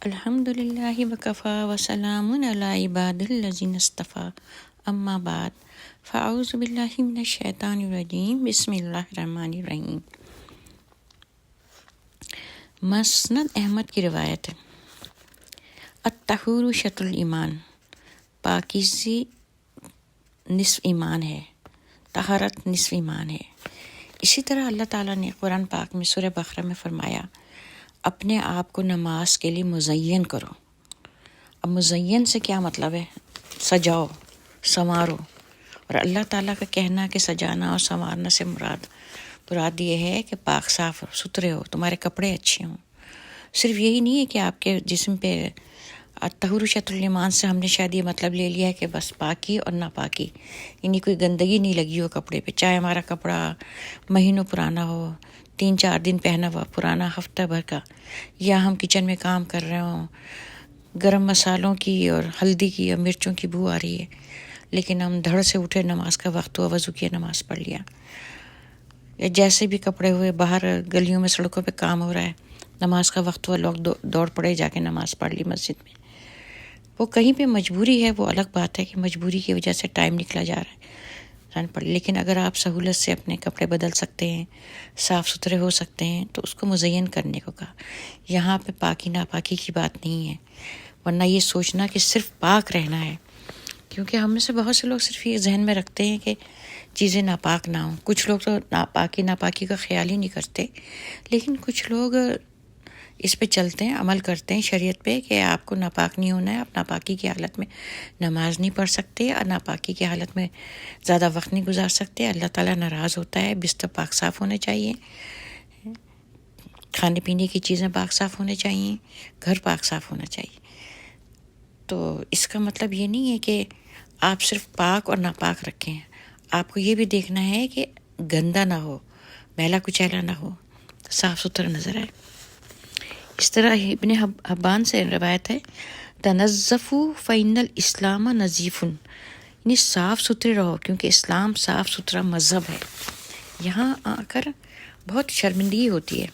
الحمد للہ وکفا وسلام علی عباد الذین اصطفیٰ اما بعد فاعوذ باللہ من الشیطان الرجیم بسم اللہ الرحمن الرحیم۔ مسند احمد کی روایت ہے، الطہور شطر الایمان، پاکیزی نصف ایمان ہے، طہارت نصف ایمان ہے۔ اسی طرح اللہ تعالیٰ نے قرآن پاک میں سورہ بقرہ میں فرمایا، اپنے آپ کو نماز کے لیے مزین کرو۔ اب مزین سے کیا مطلب ہے؟ سجاؤ، سنوارو۔ اور اللہ تعالیٰ کا کہنا کہ سجانا اور سنوارنا سے مراد یہ ہے کہ پاک صاف ستھرے ہو، تمہارے کپڑے اچھے ہوں۔ صرف یہی نہیں ہے کہ آپ کے جسم پہ الطہور شطر الایمان سے ہم نے شاید یہ مطلب لے لیا ہے کہ بس پاکی اور ناپاکی، یعنی کوئی گندگی نہیں لگی ہو کپڑے پہ، چاہے ہمارا کپڑا مہینوں پرانا ہو، 3-4 دن پہنا ہوا پرانا، ہفتہ بھر کا، یا ہم کچن میں کام کر رہے ہوں، گرم مسالوں کی اور ہلدی کی اور مرچوں کی بو آ رہی ہے، لیکن ہم دھڑ سے اٹھے، نماز کا وقت ہوا، وضو کیا، نماز پڑھ لیا، یا جیسے بھی کپڑے ہوئے، باہر گلیوں میں سڑکوں پہ کام ہو رہا ہے، نماز کا وقت ہوا، لوگ دوڑ پڑے، جا کے نماز پڑھ لی مسجد میں۔ وہ کہیں پہ مجبوری ہے، وہ الگ بات ہے کہ مجبوری کی وجہ سے ٹائم نکلا جا رہا ہے پڑھ، لیکن اگر آپ سہولت سے اپنے کپڑے بدل سکتے ہیں، صاف ستھرے ہو سکتے ہیں، تو اس کو مزین کرنے کو کہا۔ یہاں پہ پاکی ناپاکی کی بات نہیں ہے، ورنہ یہ سوچنا کہ صرف پاک رہنا ہے، کیونکہ ہم میں سے بہت سے لوگ صرف یہ ذہن میں رکھتے ہیں کہ چیزیں ناپاک نہ ہوں۔ کچھ لوگ تو ناپاکی کا خیال ہی نہیں کرتے، لیکن کچھ لوگ اس پہ چلتے ہیں، عمل کرتے ہیں شریعت پہ کہ آپ کو ناپاک نہیں ہونا ہے، آپ ناپاکی کی حالت میں نماز نہیں پڑھ سکتے، اور ناپاکی کی حالت میں زیادہ وقت نہیں گزار سکتے، اللہ تعالیٰ ناراض ہوتا ہے، بستر پاک صاف ہونے چاہیے، کھانے پینے کی چیزیں پاک صاف ہونے چاہیے، گھر پاک صاف ہونا چاہیے۔ تو اس کا مطلب یہ نہیں ہے کہ آپ صرف پاک اور ناپاک رکھیں، آپ کو یہ بھی دیکھنا ہے کہ گندا نہ ہو، میلا کچیلا نہ ہو، صاف ستھرا نظر آئے۔ اس طرح ابن حبان سے روایت ہے، تنظفوا فإن الاسلام نظیف، یعنی صاف ستھرے رہو، کیونکہ اسلام صاف ستھرا مذہب ہے۔ یہاں آ کر بہت شرمندگی ہوتی ہے،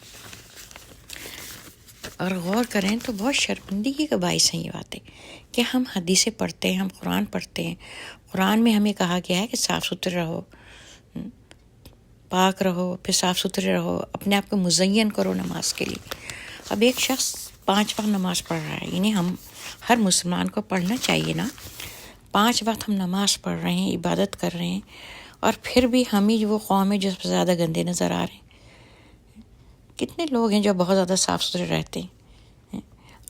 اور غور کریں تو بہت شرمندگی کا باعث ہیں یہ باتیں کہ ہم حدیثیں پڑھتے ہیں، ہم قرآن پڑھتے ہیں، قرآن میں ہمیں کہا گیا ہے کہ صاف ستھرے رہو، پاک رہو، پھر صاف ستھرے رہو، اپنے آپ کو مزین کرو نماز کے لیے۔ اب ایک شخص 5 وقت نماز پڑھ رہا ہے، یعنی ہم ہر مسلمان کو پڑھنا چاہیے نا، 5 وقت ہم نماز پڑھ رہے ہیں، عبادت کر رہے ہیں، اور پھر بھی ہم ہی وہ قوم ہے جو سب سے زیادہ گندے نظر آ رہے ہیں۔ کتنے لوگ ہیں جو بہت زیادہ صاف ستھرے رہتے ہیں؟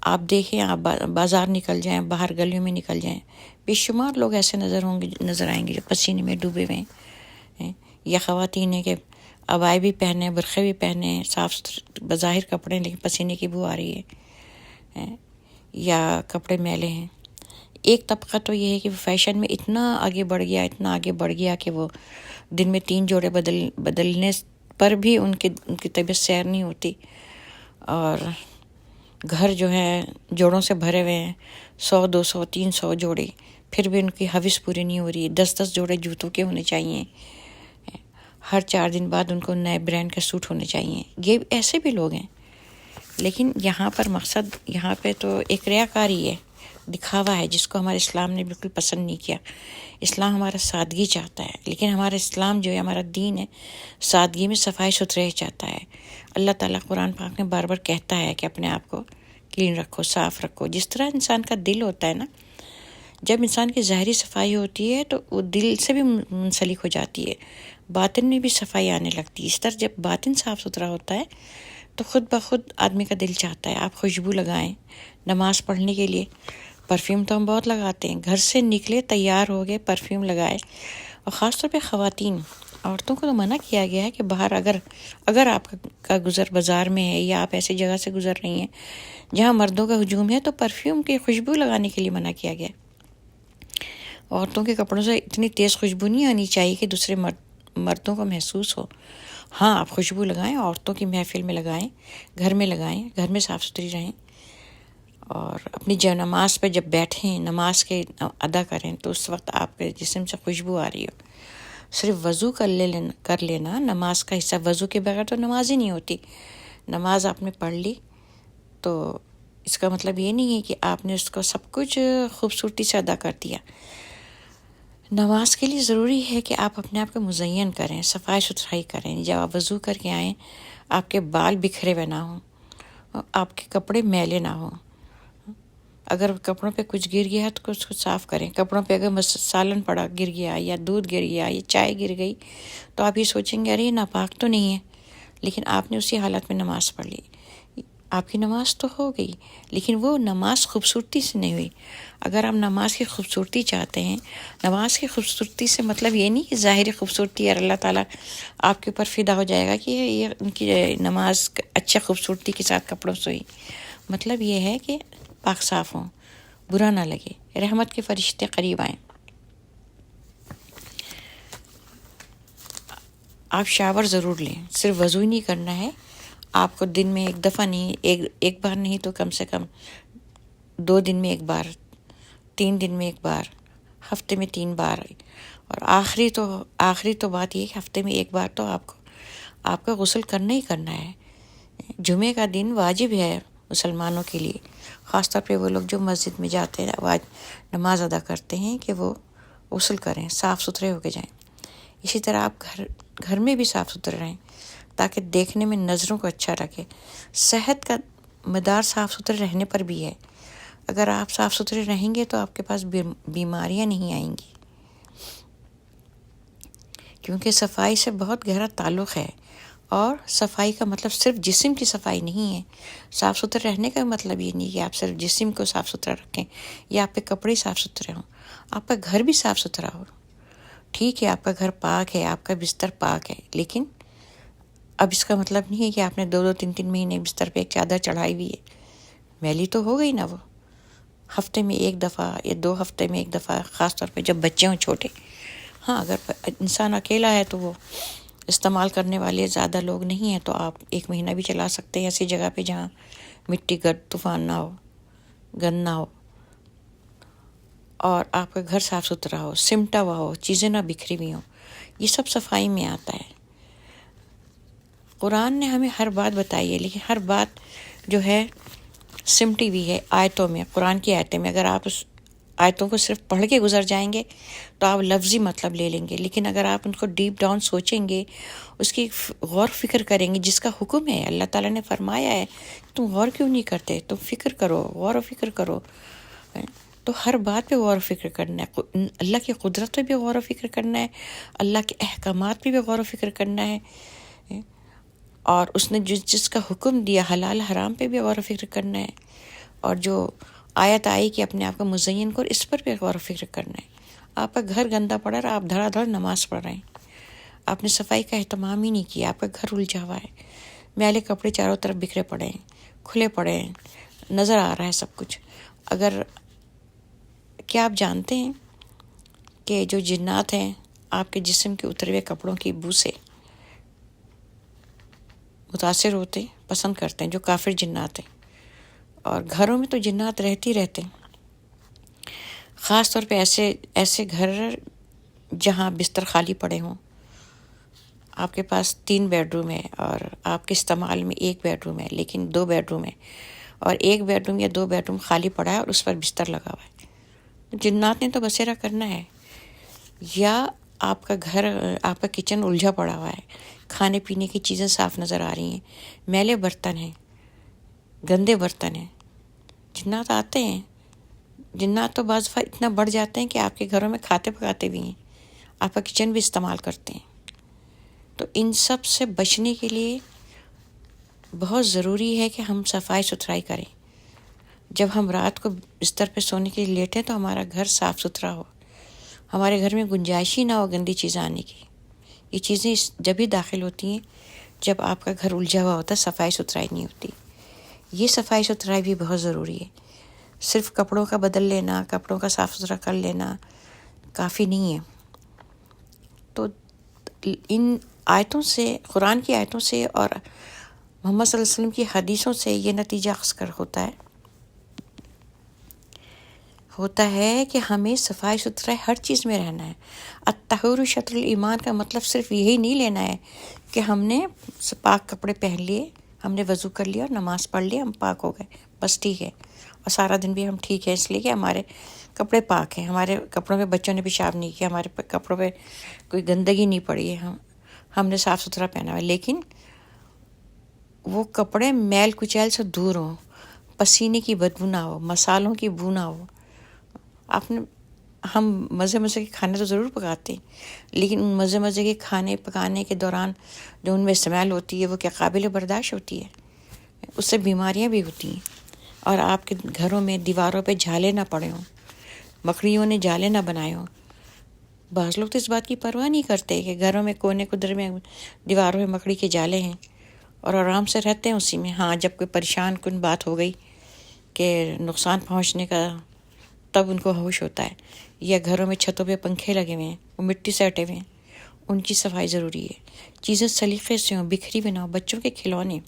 آپ دیکھیں، آپ بازار نکل جائیں، باہر گلیوں میں نکل جائیں، بے شمار لوگ ایسے نظر آئیں گے جو پسینے میں ڈوبے ہوئے ہیں، یا خواتین ہیں کہ عبائی بھی پہنے، برقعے بھی پہنے، صاف ستھرے بظاہر کپڑے لیکن پسینے کی بو آ رہی ہے، یا کپڑے میلے ہیں۔ ایک طبقہ تو یہ ہے کہ فیشن میں اتنا آگے بڑھ گیا کہ وہ دن میں 3 جوڑے بدلنے پر بھی ان کی طبیعت سیر نہیں ہوتی، اور گھر جو ہے جوڑوں سے بھرے ہوئے ہیں، 100 200 300 جوڑے، پھر بھی ان کی حوث پوری نہیں ہو رہی، 10 جوڑے جوتوں کے ہونے چاہیے، ہر 4 دن بعد ان کو نئے برانڈ کے سوٹ ہونے چاہیے۔ یہ ایسے بھی لوگ ہیں، لیکن یہاں پر مقصد، یہاں پہ تو ایک ریاکاری ہے، دکھاوا ہے، جس کو ہمارے اسلام نے بالکل پسند نہیں کیا۔ اسلام ہمارا سادگی چاہتا ہے، لیکن ہمارا اسلام جو ہے، ہمارا دین ہے، سادگی میں صفائی ستھرے چاہتا ہے۔ اللہ تعالیٰ قرآن پاک میں بار بار کہتا ہے کہ اپنے آپ کو کلین رکھو، صاف رکھو۔ جس طرح انسان کا دل ہوتا ہے نا، جب انسان کی ظاہری صفائی ہوتی ہے تو وہ دل سے بھی منسلک ہو جاتی ہے، باطن میں بھی صفائی آنے لگتی ہے۔ اس طرح جب باطن صاف ستھرا ہوتا ہے تو خود بخود آدمی کا دل چاہتا ہے آپ خوشبو لگائیں۔ نماز پڑھنے کے لیے پرفیوم تو ہم بہت لگاتے ہیں، گھر سے نکلے تیار ہو گئے، پرفیوم لگائے، اور خاص طور پہ خواتین، عورتوں کو تو منع کیا گیا ہے کہ باہر اگر آپ کا گزر بازار میں ہے، یا آپ ایسی جگہ سے گزر رہی ہیں جہاں مردوں کا ہجوم ہے، تو پرفیوم کی خوشبو لگانے کے لیے منع کیا گیا ہے۔ عورتوں کے کپڑوں سے اتنی تیز خوشبو نہیں آنی چاہیے کہ دوسرے مردوں کو محسوس ہو۔ ہاں، آپ خوشبو لگائیں، عورتوں کی محفل میں لگائیں، گھر میں لگائیں، گھر میں صاف ستھری رہیں، اور اپنی نماز پہ جب بیٹھیں، نماز کے ادا کریں، تو اس وقت آپ کے جسم سے خوشبو آ رہی ہو۔ صرف وضو کر لینا نماز کا حصہ، وضو کے بغیر تو نماز ہی نہیں ہوتی۔ نماز آپ نے پڑھ لی تو اس کا مطلب یہ نہیں ہے کہ آپ نے اس کو سب کچھ خوبصورتی سے ادا کر دیا. نماز کے لیے ضروری ہے کہ آپ اپنے آپ کو مزین کریں، صفائی ستھرائی کریں. جب آپ وضو کر کے آئیں، آپ کے بال بکھرے ہوئے نہ ہوں، آپ کے کپڑے میلے نہ ہوں. اگر کپڑوں پہ کچھ گر گیا ہے تو اس کو صاف کریں. کپڑوں پہ اگر سالن پڑا گر گیا یا دودھ گر گیا یا چائے گر گئی تو آپ یہ سوچیں گے ارے یہ ناپاک تو نہیں ہے، لیکن آپ نے اسی حالت میں نماز پڑھ لی. آپ کی نماز تو ہو گئی، لیکن وہ نماز خوبصورتی سے نہیں ہوئی. اگر آپ نماز کی خوبصورتی چاہتے ہیں، نماز کی خوبصورتی سے مطلب یہ نہیں کہ ظاہری خوبصورتی اور اللہ تعالیٰ آپ کے اوپر فدا ہو جائے گا کہ یہ ان کی نماز اچھا خوبصورتی کے ساتھ کپڑوں سے ہوئی. مطلب یہ ہے کہ پاک صاف ہوں، برا نہ لگے، رحمت کے فرشتے قریب آئیں. آپ شاور ضرور لیں، صرف وضو ہی نہیں کرنا ہے. آپ کو دن میں ایک دفعہ نہیں، ایک بار نہیں تو کم سے کم 2 دن میں 1 بار، 3 دن میں 1 بار، ہفتے میں 3 بار. اور آخری تو بات یہ کہ ہفتے میں 1 بار تو آپ کو غسل کرنا ہی کرنا ہے. جمعے کا دن واجب ہے مسلمانوں کے لیے، خاص طور پہ وہ لوگ جو مسجد میں جاتے ہیں نماز ادا کرتے ہیں کہ وہ غسل کریں، صاف ستھرے ہو کے جائیں. اسی طرح آپ گھر میں بھی صاف ستھرے رہیں تاکہ دیکھنے میں نظروں کو اچھا رکھے. صحت کا مدار صاف ستھرے رہنے پر بھی ہے. اگر آپ صاف ستھرے رہیں گے تو آپ کے پاس بیماریاں نہیں آئیں گی، کیونکہ صفائی سے بہت گہرا تعلق ہے. اور صفائی کا مطلب صرف جسم کی صفائی نہیں ہے. صاف ستھرے رہنے کا مطلب یہ نہیں کہ آپ صرف جسم کو صاف ستھرا رکھیں یا آپ کے کپڑے صاف ستھرے ہوں، آپ کا گھر بھی صاف ستھرا ہو. ٹھیک ہے آپ کا گھر پاک ہے، آپ کا بستر پاک ہے، لیکن اب اس کا مطلب نہیں ہے کہ آپ نے 2 3 مہینے بستر پہ ایک چادر چڑھائی ہوئی ہے. میلی تو ہو گئی نا وہ. ہفتے میں 1 دفعہ یا 2 ہفتے میں 1 دفعہ، خاص طور پہ جب بچے ہوں چھوٹے. ہاں اگر انسان اکیلا ہے تو وہ استعمال کرنے والے زیادہ لوگ نہیں ہیں تو آپ 1 مہینہ بھی چلا سکتے ہیں ایسی جگہ پہ جہاں مٹی گرد طوفان نہ ہو، گند نہ ہو، اور آپ کا گھر صاف ستھرا ہو، سمٹا ہوا ہو، چیزیں نہ بکھری ہوئی ہوں. یہ سب صفائی میں آتا ہے. قرآن نے ہمیں ہر بات بتائی ہے، لیکن ہر بات جو ہے سمٹی ہوئی ہے آیتوں میں، قرآن کی آیتیں میں. اگر آپ اس آیتوں کو صرف پڑھ کے گزر جائیں گے تو آپ لفظی مطلب لے لیں گے، لیکن اگر آپ ان کو ڈیپ ڈاؤن سوچیں گے، اس کی غور فکر کریں گے، جس کا حکم ہے، اللہ تعالیٰ نے فرمایا ہے تم غور کیوں نہیں کرتے، تم فکر کرو، غور و فکر کرو. تو ہر بات پہ غور و فکر کرنا ہے. اللہ کی قدرت پہ بھی غور و فکر کرنا ہے، اللہ کے احکامات پہ بھی غور و فکر کرنا ہے، اور اس نے جس کا حکم دیا حلال حرام پہ بھی غور و فکر کرنا ہے. اور جو آیت آئی کہ اپنے آپ کو مزین کرو، اس پر بھی غور و فکر کرنا ہے. آپ کا گھر گندا پڑا ہے، آپ دھڑا دھڑ نماز پڑھ رہے ہیں، آپ نے صفائی کا اہتمام ہی نہیں کیا، آپ کا گھر الجھا ہوا ہے، میلے کپڑے چاروں طرف بکھرے پڑے ہیں، کھلے پڑے ہیں، نظر آ رہا ہے سب کچھ. کیا آپ جانتے ہیں کہ جو جنات ہیں آپ کے جسم کے اترے ہوئے کپڑوں کی بو سے متاثر ہوتے ہیں، پسند کرتے ہیں، جو کافر جنات ہیں. اور گھروں میں تو جنات رہتے ہیں، خاص طور پہ ایسے گھر جہاں بستر خالی پڑے ہوں. آپ کے پاس 3 بیڈ روم ہے اور آپ کے استعمال میں 1 بیڈ روم ہے، لیکن 2 بیڈ روم ہے، اور 1 بیڈ روم یا 2 بیڈ روم خالی پڑا ہے اور اس پر بستر لگا ہوا ہے. جنات نے تو بسیرا کرنا ہے. یا آپ کا گھر، آپ کا کچن الجھا پڑا ہوا ہے، کھانے پینے کی چیزیں صاف نظر آ رہی ہیں، میلے برتن ہیں، گندے برتن ہیں. جنات آتے ہیں. جنات تو بعض دفعہ اتنا بڑھ جاتے ہیں کہ آپ کے گھروں میں کھاتے پکاتے بھی ہیں، آپ کا کچن بھی استعمال کرتے ہیں. تو ان سب سے بچنے کے لیے بہت ضروری ہے کہ ہم صفائی ستھرائی کریں. جب ہم رات کو بستر پہ سونے کے لیے لیٹیں تو ہمارا گھر صاف ستھرا ہو، ہمارے گھر میں گنجائش ہی نہ ہو گندی چیزیں آنے کی. یہ چیزیں جب ہی داخل ہوتی ہیں جب آپ کا گھر الجھا ہوا ہوتا ہے، صفائی ستھرائی نہیں ہوتی. یہ صفائی ستھرائی بھی بہت ضروری ہے. صرف کپڑوں کا بدل لینا، کپڑوں کا صاف ستھرا کر لینا کافی نہیں ہے. تو ان آیتوں سے، قرآن کی آیتوں سے اور محمد صلی اللہ علیہ وسلم کی حدیثوں سے یہ نتیجہ اخذ کر ہوتا ہے کہ ہمیں صفائی ستھرائی ہر چیز میں رہنا ہے. الطہور شطر الایمان کا مطلب صرف یہی نہیں لینا ہے کہ ہم نے پاک کپڑے پہن لیے، ہم نے وضو کر لیا اور نماز پڑھ لی، ہم پاک ہو گئے. بس ٹھیک ہے، اور سارا دن بھی ہم ٹھیک ہے، اس لیے کہ ہمارے کپڑے پاک ہیں، ہمارے کپڑوں پہ بچوں نے پیشاب نہیں کیا، ہمارے کپڑوں پہ کوئی گندگی نہیں پڑی ہے، ہم نے صاف ستھرا پہنا ہوا ہے. لیکن وہ کپڑے میل کچیل سے دور ہوں، پسینے کی بدبو نہ ہو، مسالوں کی بو نہ ہو. آپ نے ہم مزے مزے کے کھانے تو ضرور پکاتے ہیں، لیکن ان مزے مزے کے کھانے پکانے کے دوران جو ان میں اسمیل ہوتی ہے وہ کیا قابل برداشت ہوتی ہے؟ اس سے بیماریاں بھی ہوتی ہیں. اور آپ کے گھروں میں دیواروں پہ جھالے نہ پڑے ہوں، مکڑیوں نے جالے نہ بنائے ہوں. بعض لوگ تو اس بات کی پرواہ نہیں کرتے کہ گھروں میں کونے قدر میں دیواروں میں مکڑی کے جالے ہیں اور آرام سے رہتے ہیں اسی میں. ہاں، جب کوئی پریشان کن بات ہو گئی کہ نقصان پہنچنے کا، تب ان کو ہوش ہوتا ہے. یا گھروں میں چھتوں پہ پنکھے لگے ہوئے ہیں، وہ مٹی سے ہٹے ہوئے ہیں، ان کی صفائی ضروری ہے. چیزیں سلیقے سے ہوں، بکھری بھی نہ ہو. بچوں کے کھلونے،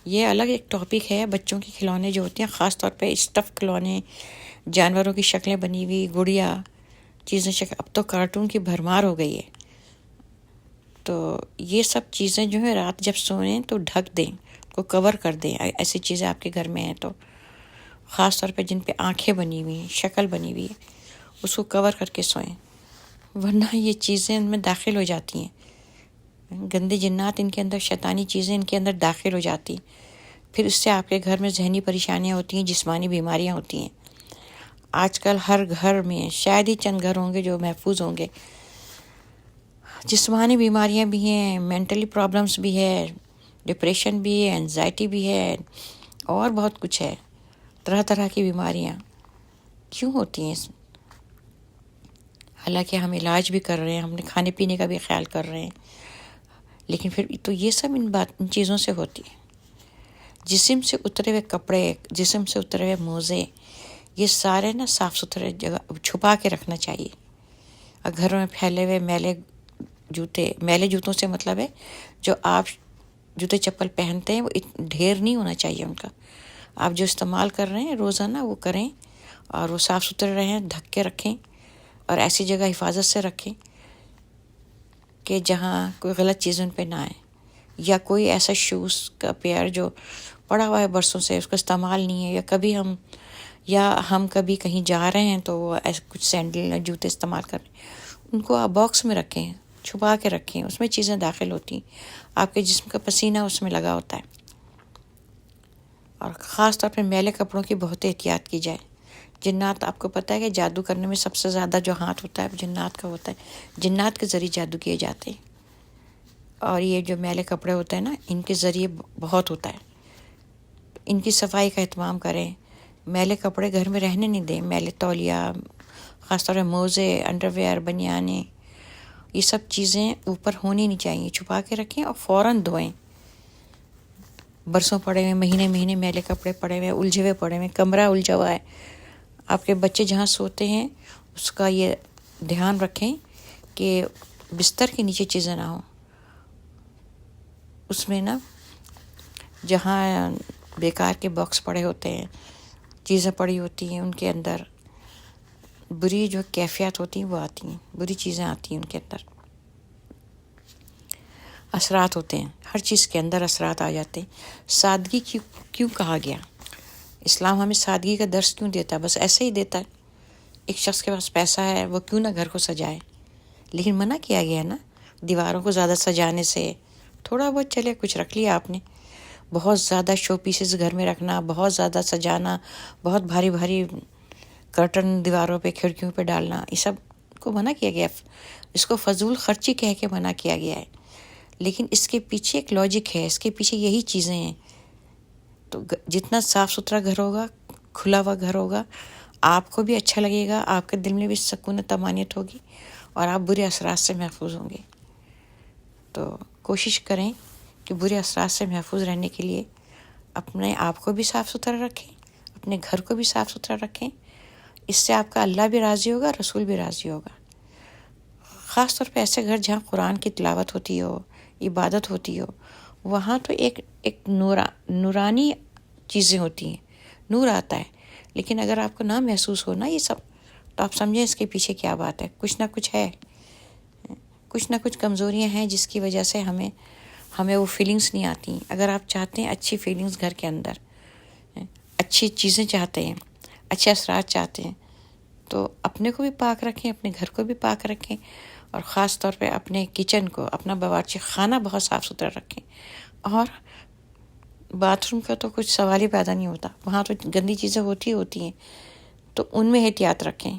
یہ الگ ایک ٹاپک ہے. بچوں کے کھلونے جو ہوتے ہیں، خاص طور پہ اسٹف کھلونے، جانوروں کی شکلیں بنی ہوئی گڑیا چیزیں، اب تو کارٹون کی بھرمار ہو گئی ہے. تو یہ سب چیزیں جو ہے رات جب سوئیں تو ڈھک دیں، کو کور کر دیں. ایسی چیزیں آپ کے گھر میں ہیں تو خاص طور پہ جن پہ آنکھیں بنی ہوئی ہیں، شکل بنی ہوئی ہے، اس کو کور کر کے سوئیں، ورنہ یہ چیزیں ان میں داخل ہو جاتی ہیں. گندے جنات ان کے اندر، شیطانی چیزیں ان کے اندر داخل ہو جاتی، پھر اس سے آپ کے گھر میں ذہنی پریشانیاں ہوتی ہیں، جسمانی بیماریاں ہوتی ہیں. آج کل ہر گھر میں شاید ہی چند گھر ہوں گے جو محفوظ ہوں گے. جسمانی بیماریاں بھی ہیں، مینٹلی پرابلمس بھی ہے، ڈپریشن بھی ہے، انزائٹی بھی ہے، اور بہت کچھ ہے. طرح طرح کی بیماریاں کیوں ہوتی ہیں؟ حالانکہ ہم علاج بھی کر رہے ہیں، ہم نے کھانے پینے کا بھی خیال کر رہے ہیں، لیکن پھر تو یہ سب ان چیزوں سے ہوتی ہے. جسم سے اترے ہوئے کپڑے، جسم سے اترے ہوئے موزے، یہ سارے نا صاف ستھرے جگہ چھپا کے رکھنا چاہیے. اور گھروں میں پھیلے ہوئے میلے جوتوں سے مطلب ہے جو آپ جوتے چپل پہنتے ہیں، وہ ڈھیر نہیں ہونا چاہیے ان کا. آپ جو استعمال کر رہے ہیں روزانہ وہ کریں، اور وہ صاف ستھرے رہیں، ڈھک کے رکھیں، اور ایسی جگہ حفاظت سے رکھیں کہ جہاں کوئی غلط چیز ان پہ نہ آئے. یا کوئی ایسا شوز کا پیئر جو پڑا ہوا ہے برسوں سے، اس کا استعمال نہیں ہے، یا ہم کبھی کہیں جا رہے ہیں تو وہ ایسے کچھ سینڈل یا جوتے استعمال کر رہے ہیں، ان کو آپ باکس میں رکھیں، چھپا کے رکھیں. اس میں چیزیں داخل ہوتی ہیں، آپ کے جسم کا پسینہ اس میں لگا ہوتا ہے. اور خاص طور پہ میلے کپڑوں کی بہت احتیاط کی جائے. جنات، آپ کو پتہ ہے کہ جادو کرنے میں سب سے زیادہ جو ہاتھ ہوتا ہے جنات کا ہوتا ہے. جنات کے ذریعے جادو کیے جاتے ہیں، اور یہ جو میلے کپڑے ہوتے ہیں نا، ان کے ذریعے بہت ہوتا ہے. ان کی صفائی کا اہتمام کریں. میلے کپڑے گھر میں رہنے نہیں دیں. میلے تولیہ، خاص طور پہ موزے، انڈر ویئر، بنیانیں، یہ سب چیزیں اوپر ہونی نہیں چاہیے. چھپا کے رکھیں اور فوراً دھوئیں. برسوں پڑے ہوئے، مہینے میلے کپڑے پڑے ہوئے، الجھے ہوئے پڑے ہوئے، کمرہ الجھا ہوا ہے، آپ کے بچے جہاں سوتے ہیں اس کا یہ دھیان رکھیں کہ بستر کے نیچے چیزیں نہ ہوں. اس میں نا جہاں بیکار کے باکس پڑے ہوتے ہیں، چیزیں پڑی ہوتی ہیں، ان کے اندر بری جو کیفیات ہوتی ہیں وہ آتی ہیں، بری چیزیں آتی ہیں ان کے اندر، اثرات ہوتے ہیں. ہر چیز کے اندر اثرات آ جاتے ہیں. سادگی کیوں کہا گیا؟ اسلام ہمیں سادگی کا درس کیوں دیتا ہے؟ بس ایسے ہی دیتا ہے. ایک شخص کے پاس پیسہ ہے، وہ کیوں نہ گھر کو سجائے، لیکن منع کیا گیا نا دیواروں کو زیادہ سجانے سے. تھوڑا بہت چلے، کچھ رکھ لیا آپ نے. بہت زیادہ شو پیسز گھر میں رکھنا، بہت زیادہ سجانا، بہت بھاری بھاری کرٹن دیواروں پہ، کھڑکیوں پہ ڈالنا، یہ سب کو منع کیا گیا. اس کو فضول خرچی کہہ کے منع کیا گیا ہے. لیکن اس کے پیچھے ایک لاجک ہے، اس کے پیچھے یہی چیزیں ہیں. تو جتنا صاف ستھرا گھر ہوگا، کھلا ہوا گھر ہوگا، آپ کو بھی اچھا لگے گا، آپ کے دل میں بھی سکون و طمانینت ہوگی، اور آپ برے اثرات سے محفوظ ہوں گے. تو کوشش کریں کہ برے اثرات سے محفوظ رہنے کے لیے اپنے آپ کو بھی صاف ستھرا رکھیں، اپنے گھر کو بھی صاف ستھرا رکھیں. اس سے آپ کا اللہ بھی راضی ہوگا، رسول بھی راضی ہوگا. خاص طور پہ ایسے گھر جہاں قرآن کی تلاوت ہوتی ہو، عبادت ہوتی ہو، وہاں تو ایک نورانی چیزیں ہوتی ہیں، نور آتا ہے. لیکن اگر آپ کو نہ محسوس ہو نا یہ سب، تو آپ سمجھیں اس کے پیچھے کیا بات ہے. کچھ نہ کچھ ہے، کچھ نہ کچھ کمزوریاں ہیں جس کی وجہ سے ہمیں وہ فیلنگز نہیں آتی. اگر آپ چاہتے ہیں اچھی فیلنگز گھر کے اندر، اچھی چیزیں چاہتے ہیں، اچھے اثرات چاہتے ہیں، تو اپنے کو بھی پاک رکھیں، اپنے گھر کو بھی پاک رکھیں، اور خاص طور پہ اپنے کچن کو، اپنا باورچی خانہ بہت صاف ستھرا رکھیں. اور باتھ روم کا تو کچھ سوال ہی پیدا نہیں ہوتا، وہاں تو گندی چیزیں ہوتی ہیں، تو ان میں احتیاط رکھیں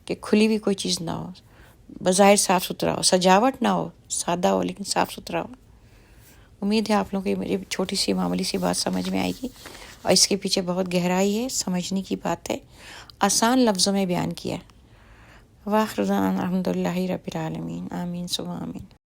کہ کھلی ہوئی کوئی چیز نہ ہو، بظاہر صاف ستھرا ہو، سجاوٹ نہ ہو، سادہ ہو لیکن صاف ستھرا ہو. امید ہے آپ لوگوں کو یہ میری چھوٹی سی معمولی سی بات سمجھ میں آئے گی، اور اس کے پیچھے بہت گہرائی ہے، سمجھنے کی بات ہے، آسان لفظوں میں بیان کیا. واخر دعوانا الحمد للہ رب العالمین، آمین ثم آمین.